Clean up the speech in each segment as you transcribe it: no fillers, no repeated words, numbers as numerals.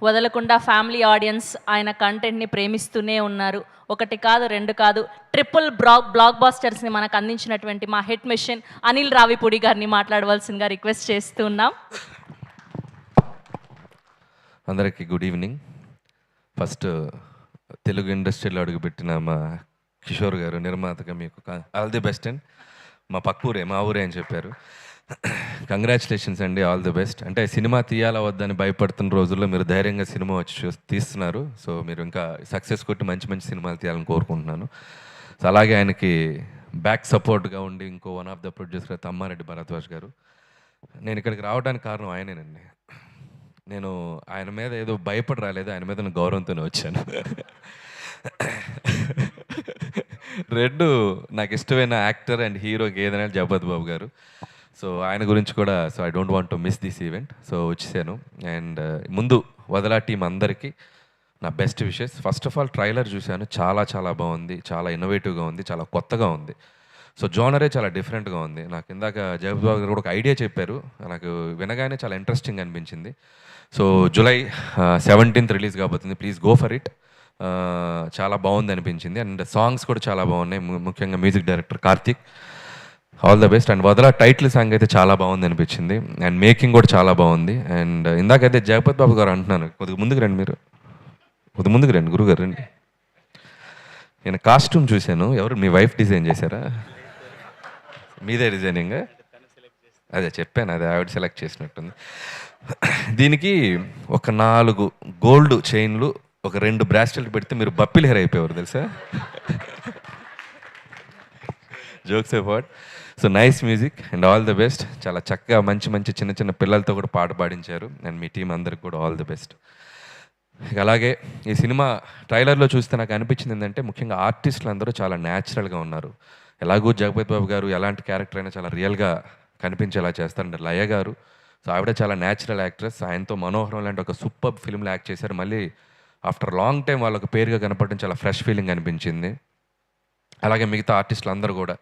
వదలకుండా family audience ఆయన కంటెంట్ని ప్రేమిస్తూనే ఉన్నారు. ఒకటి కాదు, రెండు కాదు, ట్రిపుల్ బ్లాక్ బాస్టర్స్ని మనకు అందించినటువంటి మా హిట్ మిషన్ అనిల్ రావిపూడి గారిని మాట్లాడవలసిందిగా రిక్వెస్ట్ చేస్తున్నాం. అందరికీ గుడ్ ఈవినింగ్. ఫస్ట్ తెలుగు ఇండస్ట్రీలో అడుగుపెట్టిన మా కిషోర్ గారు నిర్మాతగా మీకు ఆల్ ది బెస్ట్ అండ్ మా పక్కూరే మా ఊరే అని చెప్పారు. కంగ్రాచులేషన్స్ అండి, ఆల్ ది బెస్ట్. అంటే సినిమా తీయాలా వద్దని భయపడుతున్న రోజుల్లో మీరు ధైర్యంగా సినిమా వచ్చి తీస్తున్నారు. సో మీరు ఇంకా సక్సెస్ కొట్టి మంచి మంచి సినిమాలు తీయాలని కోరుకుంటున్నాను. సో అలాగే ఆయనకి బ్యాక్ సపోర్ట్గా ఉండి ఇంకో one of the producer Tammareddy Bharadwaj గారు. నేను ఇక్కడికి రావడానికి కారణం ఆయనేనండి. నేను ఆయన మీద ఏదో భయపడి రాలేదు, ఆయన మీద నేను గౌరవంతోనే వచ్చాను. రెండు నాకు ఇష్టమైన యాక్టర్ అండ్ హీరోకి ఏదైనా జగపతి బాబు గారు. సో ఆయన గురించి కూడా so I don't want to miss this event. So వచ్చేసాను. అండ్ ముందు వదలా టీం అందరికీ నా best wishes. First of all trailer చూశాను, చాలా చాలా బాగుంది, చాలా ఇన్నోవేటివ్గా ఉంది, చాలా కొత్తగా ఉంది. సో జోనరే చాలా డిఫరెంట్గా ఉంది. నాకు ఇందాక జగపతి బాబు గారు కూడా ఒక ఐడియా చెప్పారు, నాకు వినగానే చాలా ఇంట్రెస్టింగ్ అనిపించింది. సో జూలై 17th రిలీజ్ కాబోతుంది, ప్లీజ్ గో ఫర్ ఇట్. చాలా బాగుంది అనిపించింది. అండ్ సాంగ్స్ కూడా చాలా బాగున్నాయి, ముఖ్యంగా music director Karthik, all the best. And Vadhala title song అయితే చాలా బాగుంది అనిపించింది. అండ్ మేకింగ్ కూడా చాలా బాగుంది. అండ్ ఇందాకైతే జగపతి బాబు గారు అంటున్నాను, కొద్దిగా ముందుకు రండి, మీరు కొద్దిగా ముందుకు రండి, గురుగారు రండి. నేను కాస్ట్యూమ్ చూశాను, ఎవరు మీ వైఫ్ డిజైన్ చేశారా? మీదే డిజైనింగ్? అదే చెప్పాను, అదే ఆవిడ సెలెక్ట్ చేసినట్టుంది. దీనికి ఒక 4 గోల్డ్ చైన్లు, ఒక 2 బ్రాస్లెట్ పెడితే మీరు బప్పిల్ హెయిర్ అయిపోయేవారు తెలుసా. Jokes about. So nice music and all the best. చాలా చక్కగా మంచి మంచి చిన్న చిన్న పిల్లలతో కూడా పాట పాడించారు. అండ్ మీ టీం అందరికి కూడా ఆల్ ద బెస్ట్. అలాగే ఈ సినిమా ట్రైలర్లో చూస్తే నాకు అనిపించింది ఏంటంటే, ముఖ్యంగా ఆర్టిస్టులు అందరూ చాలా న్యాచురల్గా ఉన్నారు. ఎలాగూ జగపతి బాబు గారు ఎలాంటి క్యారెక్టర్ అయినా చాలా రియల్గా కనిపించేలా చేస్తారంటే లయ గారు, సో ఆవిడ చాలా న్యాచురల్ యాక్ట్రెస్. ఆయనతో మనోహరం లాంటి ఒక సూపర్ ఫిల్మ్లో యాక్ట్ చేశారు. మళ్ళీ ఆఫ్టర్ లాంగ్ టైం వాళ్ళకు పేరుగా కనపడడం చాలా ఫ్రెష్ ఫీలింగ్ అనిపించింది. అలాగే మిగతా ఆర్టిస్టులు అందరూ కూడా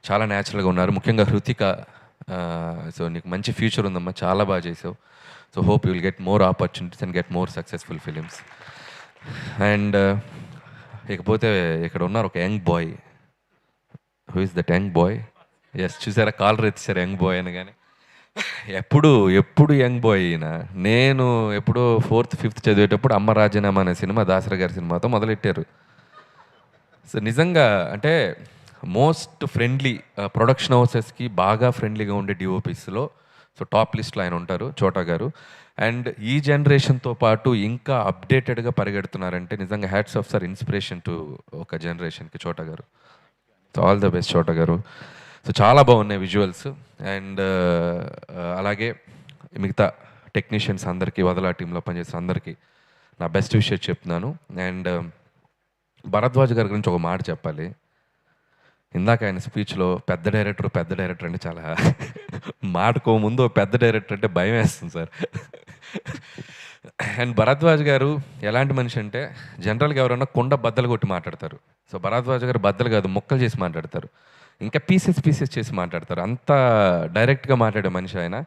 చాలా న్యాచురల్గా ఉన్నారు. ముఖ్యంగా హృతిక, సో నీకు మంచి ఫ్యూచర్ ఉందమ్మా, చాలా బాగా చేసావు. So hope you will get more opportunities and get more successful films. And ఇకపోతే ఇక్కడ ఉన్నారు ఒక young boy. Who is that young boy? Yes, చూసారా కాలర్ ఎత్తిసారు యంగ్ బాయ్ అనగానే. ఎప్పుడు యంగ్ బాయ్ అయినా, నేను ఎప్పుడో 4th 5th చదివేటప్పుడు అమ్మ రాజీనామా అనే సినిమా దాసరి గారి సినిమాతో మొదలెట్టారు. సో నిజంగా అంటే మోస్ట్ ఫ్రెండ్లీ ప్రొడక్షన్ హౌసెస్కి బాగా ఫ్రెండ్లీగా ఉండే డిఓపీస్లో సో టాప్ లిస్ట్లో ఆయన ఉంటారు, చోటా గారు. అండ్ ఈ జనరేషన్తో పాటు ఇంకా అప్డేటెడ్గా పరిగెడుతున్నారంటే నిజంగా hats off sir, inspiration to ఒక జనరేషన్కి చోటా గారు. సో ఆల్ ద బెస్ట్ చోటా గారు. సో చాలా బాగున్నాయి విజువల్స్. అండ్ అలాగే మిగతా టెక్నీషియన్స్ అందరికీ, వదలా టీంలో పనిచేసే అందరికీ నా బెస్ట్ విషయం చెప్తున్నాను. అండ్ భరద్వాజ్ గారి గురించి ఒక మాట చెప్పాలి. ఇందాక ఆయన స్పీచ్లో పెద్ద డైరెక్టర్ అంటే చాలా మాటకో ముందు పెద్ద డైరెక్టర్ అంటే భయం వేస్తుంది సార్. అండ్ భరద్వాజ్ గారు ఎలాంటి మనిషి అంటే, జనరల్గా ఎవరైనా కుండ బద్దలు కొట్టి మాట్లాడతారు. సో భరద్వాజ్ గారు బద్దలు కాదు, ముక్కలు చేసి మాట్లాడతారు, ఇంకా పీసెస్ చేసి మాట్లాడతారు. అంత డైరెక్ట్గా మాట్లాడే మనిషి ఆయన.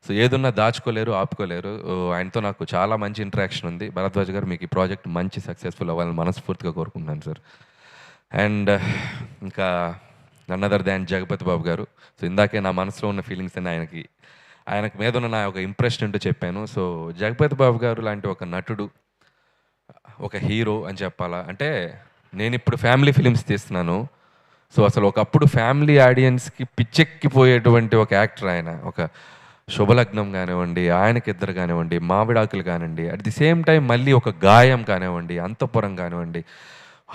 సో ఏదున్నా దాచుకోలేరు, ఆపుకోలేరు. ఆయనతో నాకు చాలా మంచి ఇంటరాక్షన్ ఉంది. భరద్వాజ్ గారు, మీకు ఈ ప్రాజెక్ట్ మంచి సక్సెస్ఫుల్ అవ్వాలని మనస్ఫూర్తిగా కోరుకుంటున్నాను సార్. అండ్ ఇంకా నన్ అదర్ దాన్ జగపతి బాబు గారు. సో ఇందాకే నా మనసులో ఉన్న ఫీలింగ్స్ అన్ని ఆయనకు మీద ఉన్న నా ఒక ఇంప్రెషన్ అంటూ చెప్పాను. సో జగపతి బాబు గారు లాంటి ఒక నటుడు, ఒక హీరో అని చెప్పాలా అంటే, నేను ఇప్పుడు ఫ్యామిలీ ఫిలిమ్స్ తీస్తున్నాను. సో అసలు ఒకప్పుడు ఫ్యామిలీ ఆడియన్స్కి పిచ్చెక్కిపోయేటువంటి ఒక యాక్టర్ ఆయన. ఒక శుభలగ్నం కానివ్వండి, ఆయనకిద్దరు కానివ్వండి, మావిడాకులు కానివ్వండి, అట్ ది సేమ్ టైం మళ్ళీ ఒక గాయం కానివ్వండి, అంతఃపురం కానివ్వండి,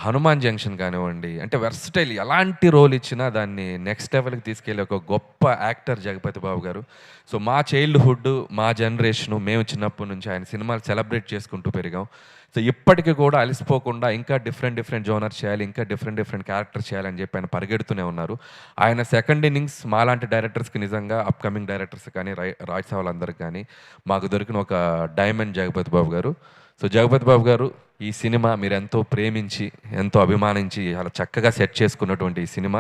హనుమాన్ జంక్షన్ కానివ్వండి, అంటే వెర్సటైల్ ఎలాంటి రోల్ ఇచ్చినా దాన్ని నెక్స్ట్ లెవెల్కి తీసుకెళ్ళే ఒక గొప్ప యాక్టర్ జగపతి బాబు గారు. సో మా చైల్డ్హుడ్, మా జనరేషను, మేము చిన్నప్పటి నుంచి ఆయన సినిమాలు సెలబ్రేట్ చేసుకుంటూ పెరిగాం. సో ఇప్పటికీ కూడా అలసిపోకుండా ఇంకా డిఫరెంట్ జోనర్ చేయాలి, ఇంకా డిఫరెంట్ క్యారెక్టర్ చేయాలని చెప్పి ఆయన పరిగెడుతూనే ఉన్నారు. ఆయన సెకండ్ ఇన్నింగ్స్ మాలాంటి డైరెక్టర్స్కి, నిజంగా అప్కమింగ్ డైరెక్టర్స్ కానీ, రాజ్ వాళ్ళందరికీ కానీ మాకు దొరికిన ఒక డైమండ్ జగపతి బాబు గారు. సో జగపతి బాబు గారు, ఈ సినిమా మీరు ఎంతో ప్రేమించి, ఎంతో అభిమానించి చాలా చక్కగా సెట్ చేసుకున్నటువంటి ఈ సినిమా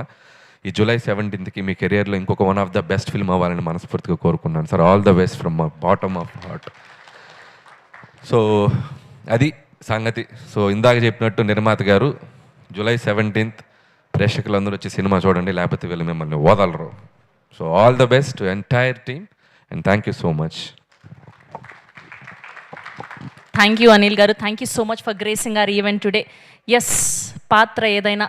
ఈ జూలై 17th మీ కెరియర్లో ఇంకొక one of the best film అవ్వాలని మనస్ఫూర్తిగా కోరుకున్నాను sir. All the best from my bottom of heart. So అది సంగతి. సో ఇందాక చెప్పినట్టు నిర్మాత గారు జూలై 17th ప్రేక్షకులందరూ వచ్చి సినిమా చూడండి, లేకపోతే వీళ్ళు మిమ్మల్ని వదలరు. So all the best to entire team and thank you so much. Thank you Anil garu, thank you so much for gracing our event today. Yes, పాత్ర ఏదైనా